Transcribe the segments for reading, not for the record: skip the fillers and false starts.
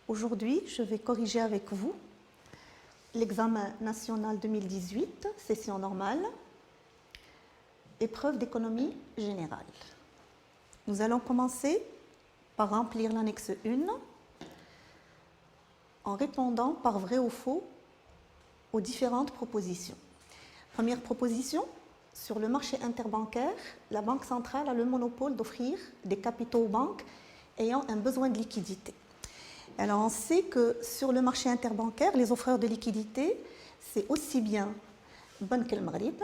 Aujourd'hui, je vais corriger avec vous l'examen national 2018, session normale, épreuve d'économie générale. Nous allons commencer par remplir l'annexe 1 en répondant par vrai ou faux aux différentes propositions. Première proposition, sur le marché interbancaire, la Banque centrale a le monopole d'offrir des capitaux aux banques ayant un besoin de liquidité. Alors on sait que sur le marché interbancaire, les offreurs de liquidité, c'est aussi bien Banque El Maghrib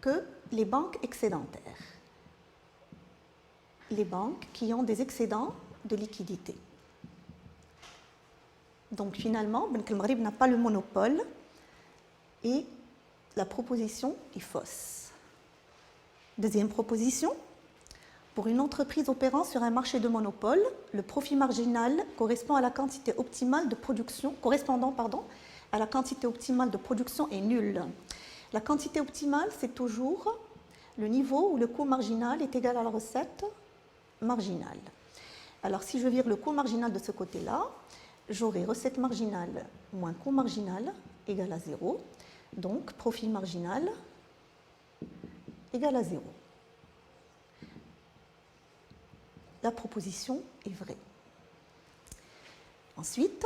que les banques excédentaires. Les banques qui ont des excédents de liquidité. Donc finalement, Banque El Maghrib n'a pas le monopole et la proposition est fausse. Deuxième proposition, pour une entreprise opérant sur un marché de monopole, le profit marginal correspondant à la quantité optimale de production est nul. La quantité optimale, c'est toujours le niveau où le coût marginal est égal à la recette marginale. Alors si je vire le coût marginal de ce côté-là, j'aurai recette marginale moins coût marginal égale à 0. Donc profit marginal égale à 0. La proposition est vraie. Ensuite,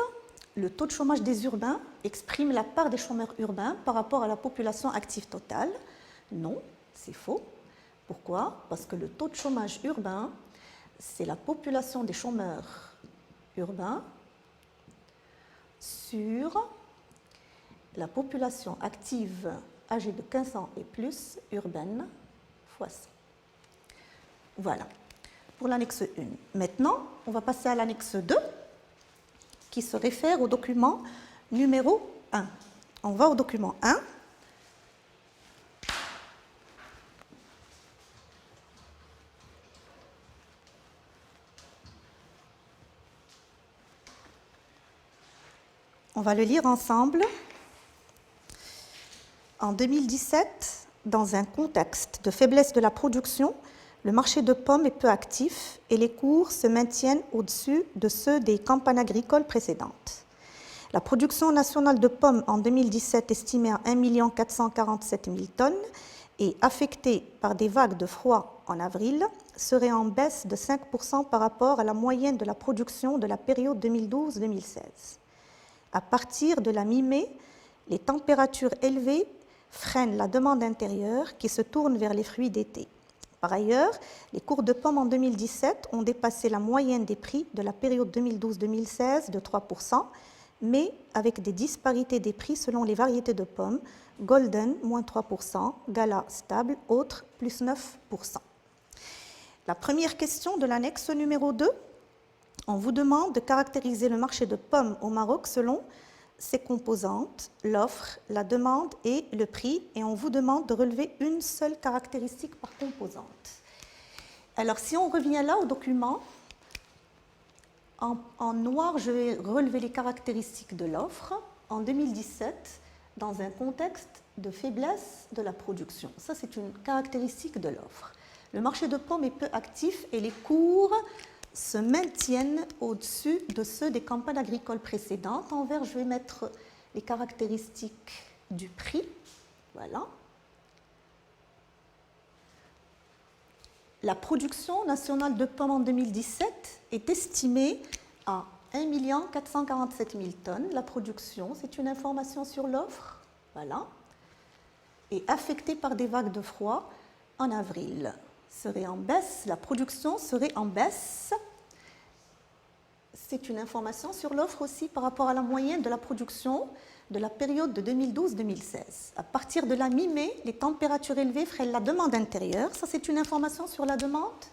le taux de chômage des urbains exprime la part des chômeurs urbains par rapport à la population active totale. Non, c'est faux. Pourquoi? Parce que le taux de chômage urbain, c'est la population des chômeurs urbains sur la population active âgée de 15 ans et plus urbaine fois 100. Voilà. Pour l'annexe 1. Maintenant, on va passer à l'annexe 2 qui se réfère au document numéro 1. On va au document 1. On va le lire ensemble. En 2017, dans un contexte de faiblesse de la production, le marché de pommes est peu actif et les cours se maintiennent au-dessus de ceux des campagnes agricoles précédentes. La production nationale de pommes en 2017 estimée à 1 447 000 tonnes et affectée par des vagues de froid en avril serait en baisse de 5% par rapport à la moyenne de la production de la période 2012-2016. À partir de la mi-mai, les températures élevées freinent la demande intérieure qui se tourne vers les fruits d'été. Par ailleurs, les cours de pommes en 2017 ont dépassé la moyenne des prix de la période 2012-2016 de 3%, mais avec des disparités des prix selon les variétés de pommes, Golden, moins 3%, Gala, stable, autres, plus 9%. La première question de l'annexe numéro 2, on vous demande de caractériser le marché de pommes au Maroc selon ses composantes, l'offre, la demande et le prix, et on vous demande de relever une seule caractéristique par composante. Alors, si on revient là au document, en noir, je vais relever les caractéristiques de l'offre en 2017, dans un contexte de faiblesse de la production. Ça, c'est une caractéristique de l'offre. Le marché de pommes est peu actif et les cours se maintiennent au-dessus de ceux des campagnes agricoles précédentes. En vert, je vais mettre les caractéristiques du prix. Voilà. La production nationale de pommes en 2017 est estimée à 1 447 000 tonnes. La production, c'est une information sur l'offre. Voilà. Et affectée par des vagues de froid en avril. Serait en baisse, la production serait en baisse. C'est une information sur l'offre aussi par rapport à la moyenne de la production de la période de 2012-2016. À partir de la mi-mai, les températures élevées freinent la demande intérieure. Ça, c'est une information sur la demande.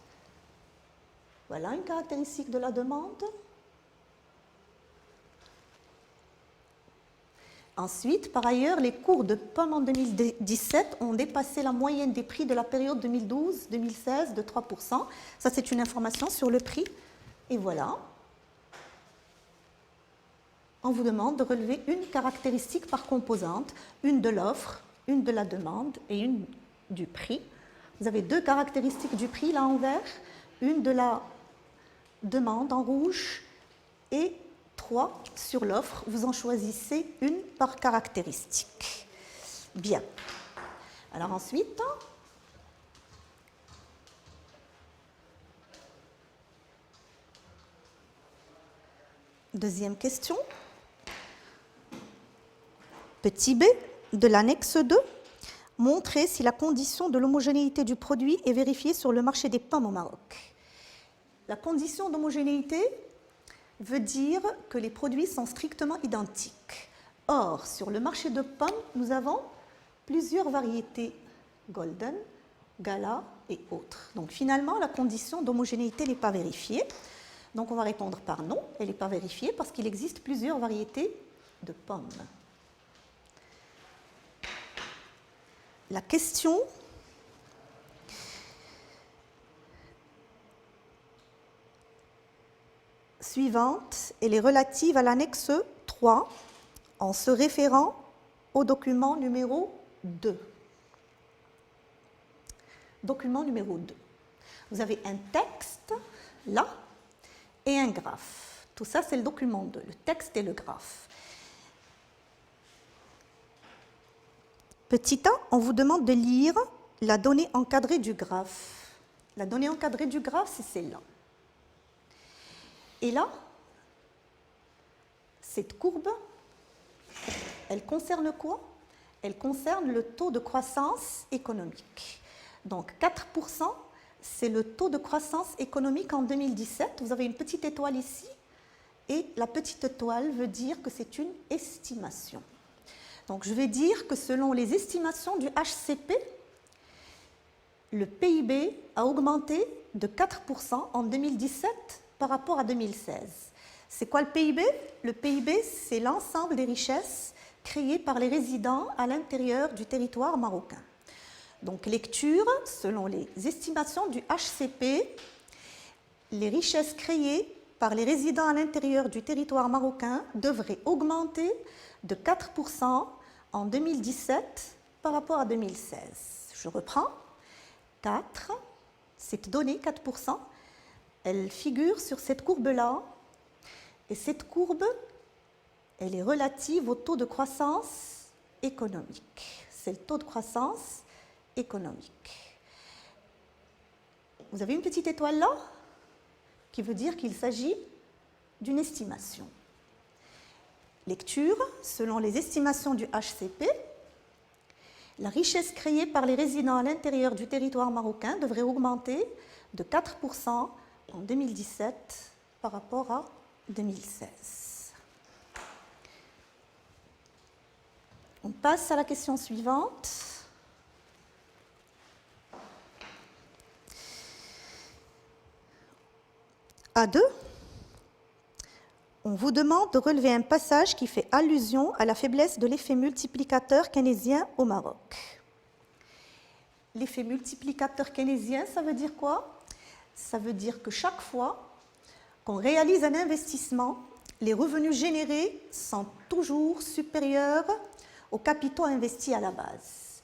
Voilà une caractéristique de la demande. Ensuite, par ailleurs, les cours de pommes en 2017 ont dépassé la moyenne des prix de la période 2012-2016 de 3%. Ça, c'est une information sur le prix. Et voilà. On vous demande de relever une caractéristique par composante, une de l'offre, une de la demande et une du prix. Vous avez deux caractéristiques du prix là en vert, une de la demande en rouge et 3 sur l'offre. Vous en choisissez une par caractéristique. Bien. Alors ensuite, deuxième question. Petit b de l'annexe 2. Montrer si la condition de l'homogénéité du produit est vérifiée sur le marché des pommes au Maroc. La condition d'homogénéité veut dire que les produits sont strictement identiques. Or, sur le marché de pommes, nous avons plusieurs variétés Golden, Gala et autres. Donc finalement, la condition d'homogénéité n'est pas vérifiée. Donc on va répondre par non, elle n'est pas vérifiée parce qu'il existe plusieurs variétés de pommes. La question suivante, elle est relative à l'annexe 3 en se référant au document numéro 2. Document numéro 2. Vous avez un texte, là, et un graphe. Tout ça, c'est le document 2, le texte et le graphe. Petit a, on vous demande de lire la donnée encadrée du graphe. La donnée encadrée du graphe, c'est celle-là. Et là, cette courbe, elle concerne quoi? Elle concerne le taux de croissance économique. Donc 4%, c'est le taux de croissance économique en 2017. Vous avez une petite étoile ici, et la petite étoile veut dire que c'est une estimation. Donc je vais dire que selon les estimations du HCP, le PIB a augmenté de 4% en 2017 par rapport à 2016. C'est quoi le PIB? Le PIB, c'est l'ensemble des richesses créées par les résidents à l'intérieur du territoire marocain. Donc lecture, selon les estimations du HCP, les richesses créées par les résidents à l'intérieur du territoire marocain devraient augmenter de 4% en 2017 par rapport à 2016. Je reprends. 4, cette donnée, 4%, elle figure sur cette courbe-là. Et cette courbe, elle est relative au taux de croissance économique. C'est le taux de croissance économique. Vous avez une petite étoile là qui veut dire qu'il s'agit d'une estimation. Lecture, selon les estimations du HCP, la richesse créée par les résidents à l'intérieur du territoire marocain devrait augmenter de 4% en 2017 par rapport à 2016. On passe à la question suivante. A2. On vous demande de relever un passage qui fait allusion à la faiblesse de l'effet multiplicateur keynésien au Maroc. L'effet multiplicateur keynésien, ça veut dire quoi? Ça veut dire que chaque fois qu'on réalise un investissement, les revenus générés sont toujours supérieurs aux capitaux investis à la base.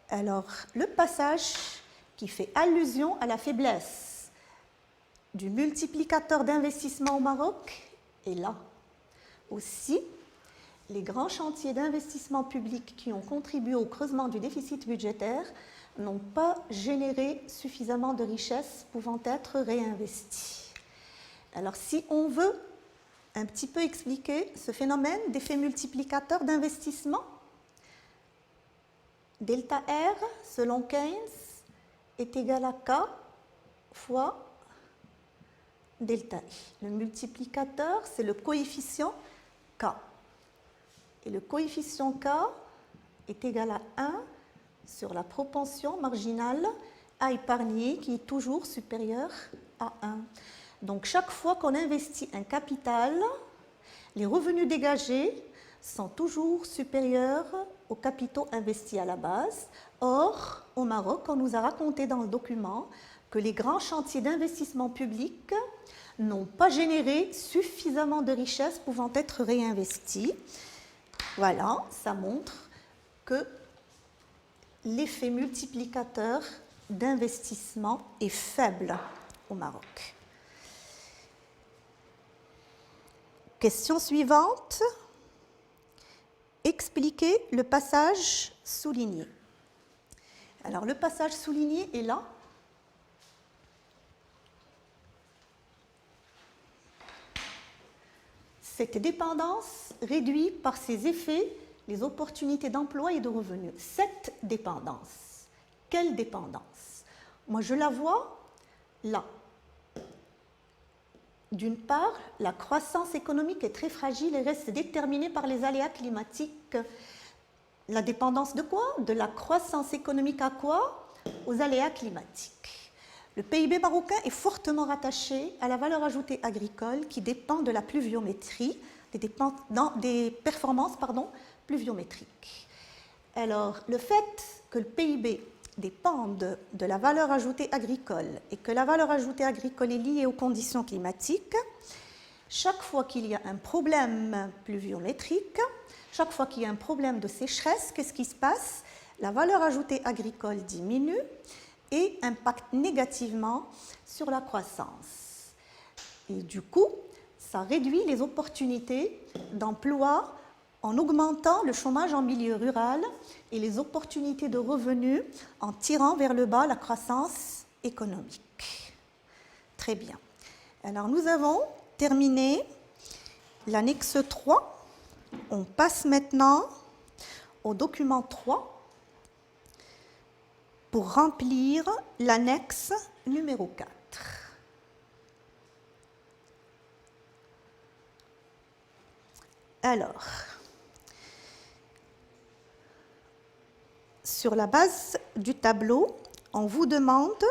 Alors, le passage qui fait allusion à la faiblesse du multiplicateur d'investissement au Maroc est là. Aussi, les grands chantiers d'investissement public qui ont contribué au creusement du déficit budgétaire n'ont pas généré suffisamment de richesses pouvant être réinvesties. Alors, si on veut un petit peu expliquer ce phénomène d'effet multiplicateur d'investissement, delta R, selon Keynes, est égal à K fois delta I. Le multiplicateur, c'est le coefficient K. Et le coefficient K est égal à 1 sur la propension marginale à épargner qui est toujours supérieure à 1. Donc chaque fois qu'on investit un capital, les revenus dégagés sont toujours supérieurs aux capitaux investis à la base. Or, au Maroc, on nous a raconté dans le document que les grands chantiers d'investissement public n'ont pas généré suffisamment de richesses pouvant être réinvesties. Voilà, ça montre que l'effet multiplicateur d'investissement est faible au Maroc. Question suivante. Expliquez le passage souligné. Alors, le passage souligné est là. Cette dépendance réduit par ses effets les opportunités d'emploi et de revenus. Cette dépendance. Quelle dépendance? Moi, je la vois là. D'une part, la croissance économique est très fragile et reste déterminée par les aléas climatiques. La dépendance de quoi? De la croissance économique à quoi? Aux aléas climatiques. Le PIB marocain est fortement rattaché à la valeur ajoutée agricole qui dépend de la pluviométrie, des performances pluviométriques. Alors, le fait que le PIB dépendent de la valeur ajoutée agricole et que la valeur ajoutée agricole est liée aux conditions climatiques, chaque fois qu'il y a un problème pluviométrique, chaque fois qu'il y a un problème de sécheresse, qu'est-ce qui se passe? La valeur ajoutée agricole diminue et impacte négativement sur la croissance. Et du coup, ça réduit les opportunités d'emploi en augmentant le chômage en milieu rural et les opportunités de revenus en tirant vers le bas la croissance économique. Très bien. Alors nous avons terminé l'annexe 3. On passe maintenant au document 3 pour remplir l'annexe numéro 4. Alors, sur la base du tableau, on vous demande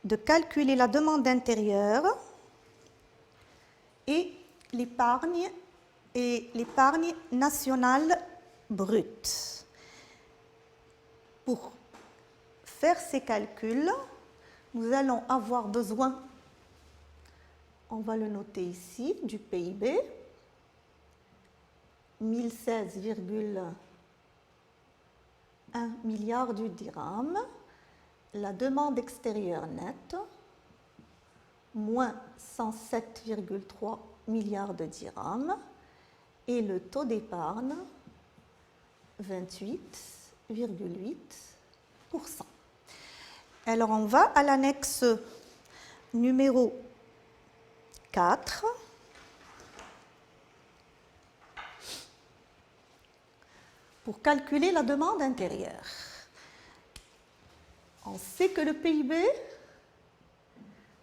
de calculer la demande intérieure et l'épargne nationale brute. Pour faire ces calculs, nous allons avoir besoin, on va le noter ici, du PIB, 1016,1 milliard de dirhams, la demande extérieure nette, moins 107,3 milliards de dirhams, et le taux d'épargne, 28,8%. Alors on va à l'annexe numéro 4. Pour calculer la demande intérieure. On sait que le PIB,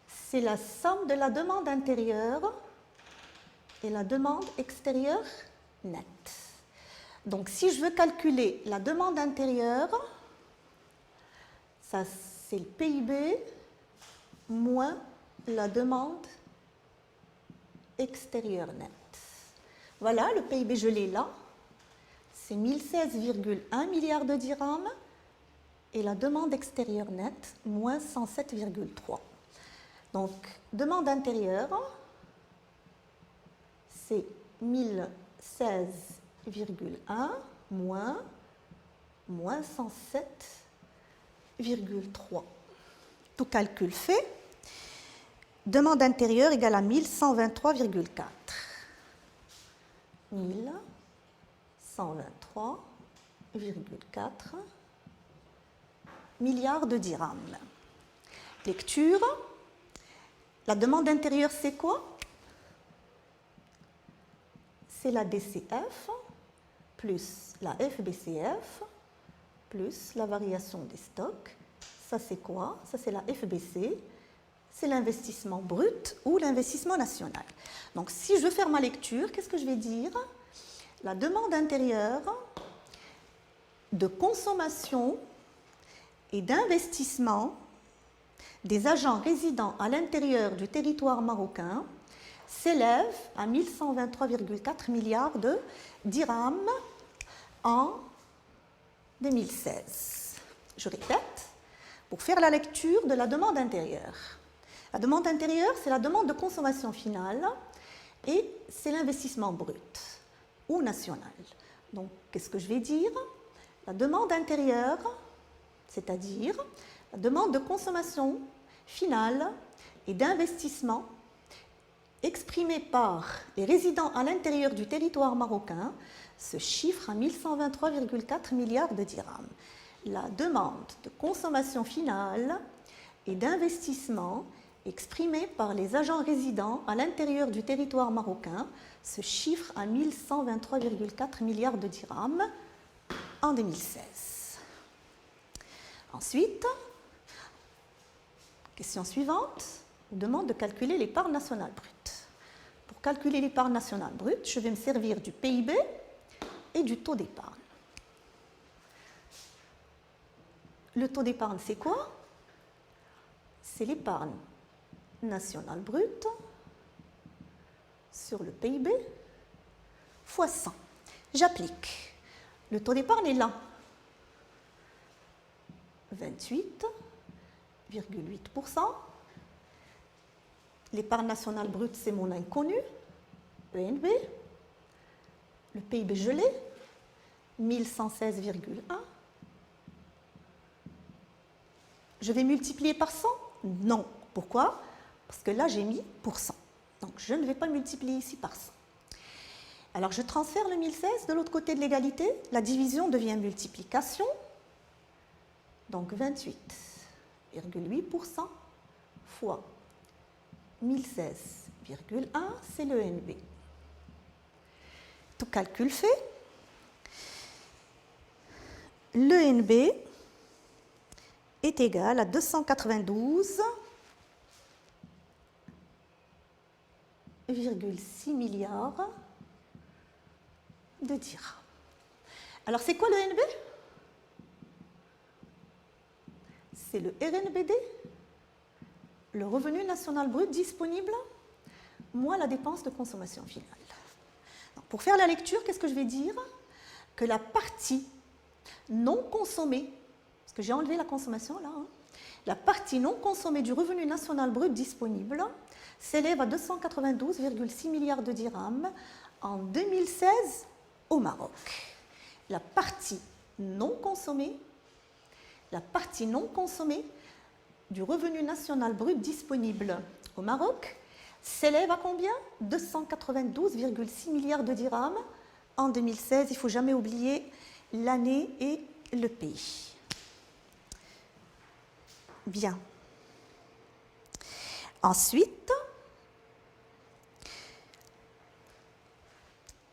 c'est la somme de la demande intérieure et la demande extérieure nette. Donc, si je veux calculer la demande intérieure, ça c'est le PIB moins la demande extérieure nette. Voilà, le PIB, je l'ai là. C'est 1016,1 milliards de dirhams et la demande extérieure nette, moins 107,3. Donc, demande intérieure, c'est 1016,1 moins 107,3. Tout calcul fait. Demande intérieure égale à 1123,4. 1123,4 milliards de dirhams. Lecture. La demande intérieure, c'est quoi? C'est la DCF plus la FBCF plus la variation des stocks. Ça, c'est quoi? Ça, c'est la FBC. C'est l'investissement brut ou l'investissement national. Donc, si je veux faire ma lecture, qu'est-ce que je vais dire? La demande intérieure de consommation et d'investissement des agents résidant à l'intérieur du territoire marocain s'élève à 1123,4 milliards de dirhams en 2016. Je répète, pour faire la lecture de la demande intérieure. La demande intérieure, c'est la demande de consommation finale et c'est l'investissement brut ou national. Donc, qu'est-ce que je vais dire? La demande intérieure, c'est-à-dire la demande de consommation finale et d'investissement exprimé par les résidents à l'intérieur du territoire marocain se chiffre à 1123,4 milliards de dirhams. La demande de consommation finale et d'investissement exprimée par les agents résidents à l'intérieur du territoire marocain se chiffre à 1123,4 milliards de dirhams en 2016. Ensuite, question suivante, on demande de calculer les parts nationales brutes. Pour calculer les parts nationales brutes, je vais me servir du PIB et du taux d'épargne. Le taux d'épargne, c'est quoi? C'est l'épargne nationale brute sur le PIB fois 100. J'applique. Le taux d'épargne est là. 28,8%. L'épargne nationale brute, c'est mon inconnu, ENB. Le PIB gelé, 1116,1. Je vais multiplier par 100? Non. Pourquoi? Parce que là, j'ai mis pour 100. Donc, je ne vais pas multiplier ici par 100. Alors, je transfère le 1016 de l'autre côté de l'égalité. La division devient multiplication. Donc, 28,8% fois 1016,1, c'est le NB. Tout calcul fait. Le NB est égal à 292,6 milliards de dirhams. Alors, c'est quoi le NB? C'est le RNBD, le revenu national brut disponible, moins la dépense de consommation finale. Donc, pour faire la lecture, qu'est-ce que je vais dire? Que la partie non consommée, parce que j'ai enlevé la consommation là, la partie non consommée du revenu national brut disponible s'élève à 292,6 milliards de dirhams en 2016 au Maroc. La partie non consommée du revenu national brut disponible au Maroc s'élève à combien? 292,6 milliards de dirhams en 2016. Il ne faut jamais oublier l'année et le pays. Bien. Ensuite,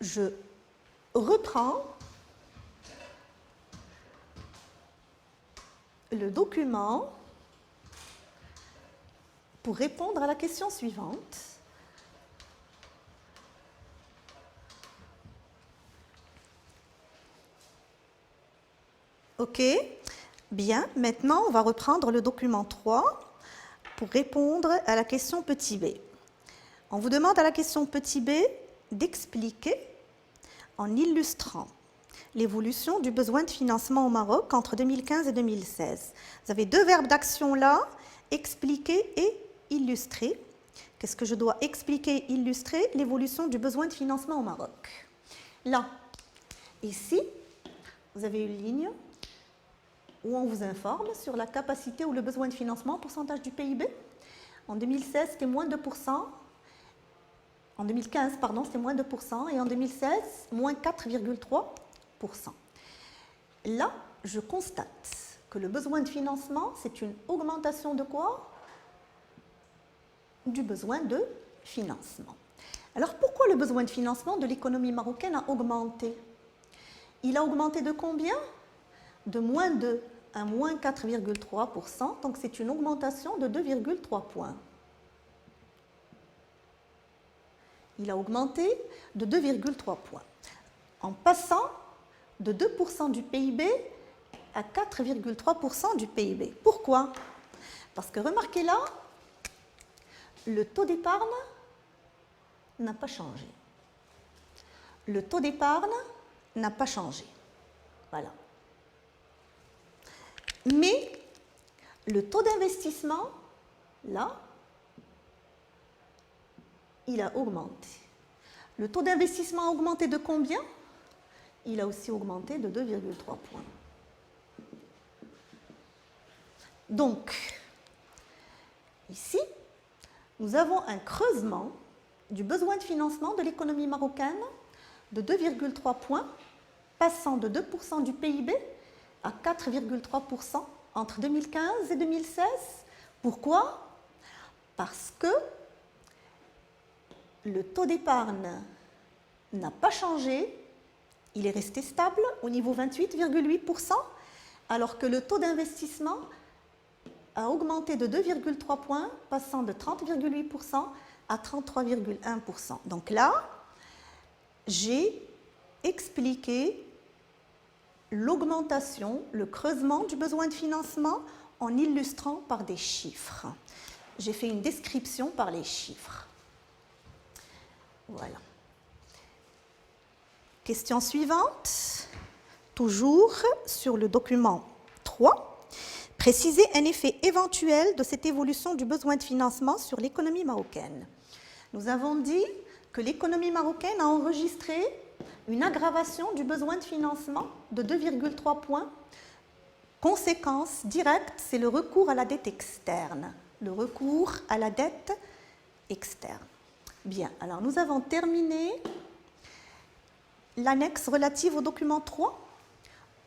je reprends le document pour répondre à la question suivante. OK. Bien, maintenant, on va reprendre le document 3 pour répondre à la question petit b. On vous demande à la question petit b d'expliquer en illustrant l'évolution du besoin de financement au Maroc entre 2015 et 2016. Vous avez deux verbes d'action là, expliquer et illustrer. Qu'est-ce que je dois expliquer, illustrer? L'évolution du besoin de financement au Maroc. Là, ici, vous avez une ligne où on vous informe sur la capacité ou le besoin de financement en pourcentage du PIB. En 2016, c'était moins 2%. En 2015, pardon, c'était moins 2%. Et en 2016, moins 4,3%. Là, je constate que le besoin de financement, c'est une augmentation de quoi? Du besoin de financement. Alors, pourquoi le besoin de financement de l'économie marocaine a augmenté? Il a augmenté de combien? De moins 2 à moins 4,3%, donc c'est une augmentation de 2,3 points. Il a augmenté de 2,3 points, en passant de 2% du PIB à 4,3% du PIB. Pourquoi? Parce que remarquez là, le taux d'épargne n'a pas changé. Le taux d'épargne n'a pas changé. Voilà. Mais le taux d'investissement, là, il a augmenté. Le taux d'investissement a augmenté de combien? Il a aussi augmenté de 2,3 points. Donc, ici, nous avons un creusement du besoin de financement de l'économie marocaine de 2,3 points, passant de 2% du PIB à 4,3% entre 2015 et 2016. Pourquoi? Parce que le taux d'épargne n'a pas changé, il est resté stable au niveau 28,8%, alors que le taux d'investissement a augmenté de 2,3 points, passant de 30,8% à 33,1%. Donc là, j'ai expliqué l'augmentation, le creusement du besoin de financement en illustrant par des chiffres. J'ai fait une description par les chiffres. Voilà. Question suivante, toujours sur le document 3. Préciser un effet éventuel de cette évolution du besoin de financement sur l'économie marocaine. Nous avons dit que l'économie marocaine a enregistré une aggravation du besoin de financement de 2,3 points. Conséquence directe, c'est le recours à la dette externe. Le recours à la dette externe. Bien, alors nous avons terminé l'annexe relative au document 3.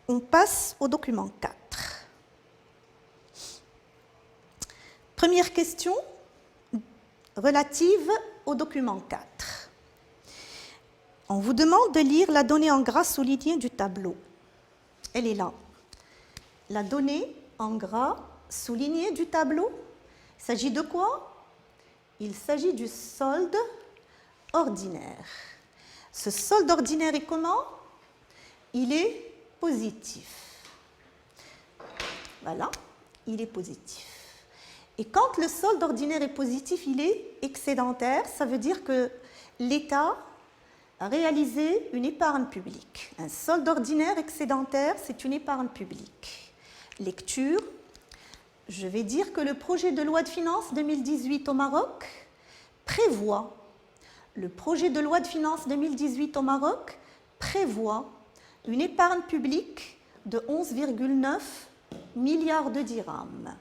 On passe au document 4. Première question relative au document 4. On vous demande de lire la donnée en gras soulignée du tableau. Elle est là. La donnée en gras soulignée du tableau, il s'agit de quoi? Il s'agit du solde ordinaire. Ce solde ordinaire est comment? Il est positif. Voilà, il est positif. Et quand le solde ordinaire est positif, il est excédentaire. Ça veut dire que l'État a réalisé une épargne publique. Un solde ordinaire excédentaire, c'est une épargne publique. Lecture. Je vais dire que le projet de loi de finances 2018 au Maroc prévoit, le projet de loi de finances 2018 au Maroc prévoit une épargne publique de 11,9 milliards de dirhams.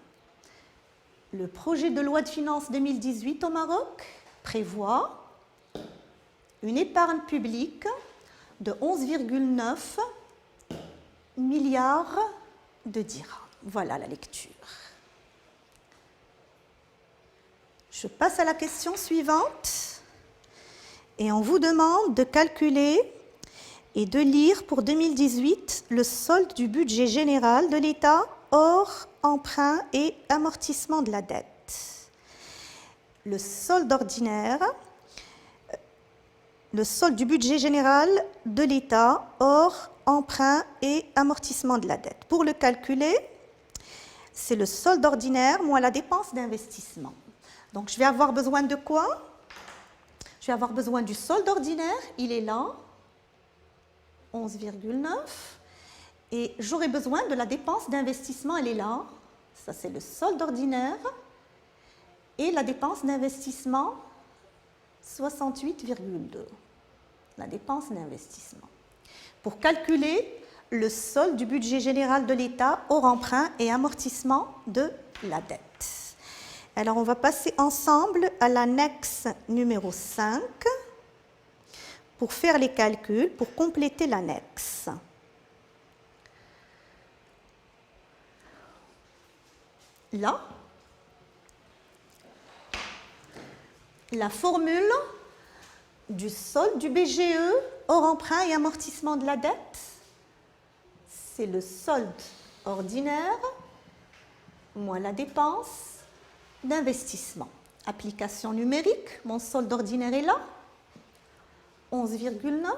Le projet de loi de finances 2018 au Maroc prévoit une épargne publique de 11,9 milliards de dirhams. Voilà la lecture. Je passe à la question suivante et on vous demande de calculer et de lire pour 2018 le solde du budget général de l'État hors emprunt et amortissement de la dette. Le solde ordinaire, le solde du budget général de l'État hors emprunt et amortissement de la dette. Pour le calculer, c'est le solde ordinaire moins la dépense d'investissement. Donc je vais avoir besoin de quoi? Je vais avoir besoin du solde ordinaire, il est là, 11,9. Et j'aurai besoin de la dépense d'investissement, elle est là. Ça, c'est le solde ordinaire. Et la dépense d'investissement, 68,2. La dépense d'investissement. Pour calculer le solde du budget général de l'État hors emprunt et amortissement de la dette. Alors, on va passer ensemble à l'annexe numéro 5 pour faire les calculs, pour compléter l'annexe. Là, la formule du solde du BGE hors emprunt et amortissement de la dette, c'est le solde ordinaire moins la dépense d'investissement. Application numérique, mon solde ordinaire est là, 11,9.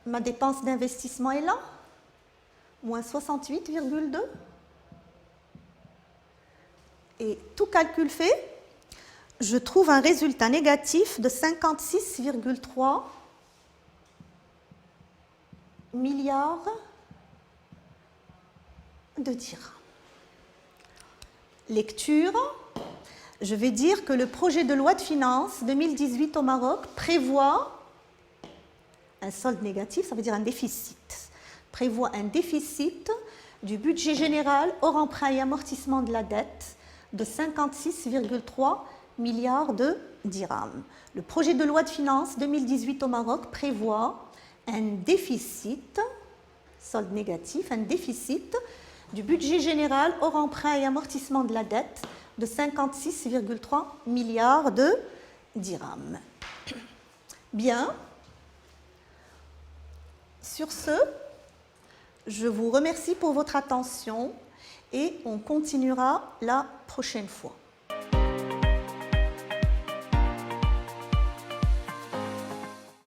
Ma dépense d'investissement est là, moins 68,2. Et tout calcul fait, je trouve un résultat négatif de 56,3 milliards de dirhams. Lecture, je vais dire que le projet de loi de finances 2018 au Maroc prévoit un solde négatif, ça veut dire un déficit, prévoit un déficit du budget général hors emprunt et amortissement de la dette de 56,3 milliards de dirhams. Le projet de loi de finances 2018 au Maroc prévoit un déficit, solde négatif, un déficit du budget général hors emprunt et amortissement de la dette de 56,3 milliards de dirhams. Bien. Sur ce, je vous remercie pour votre attention et on continuera la prochaine fois.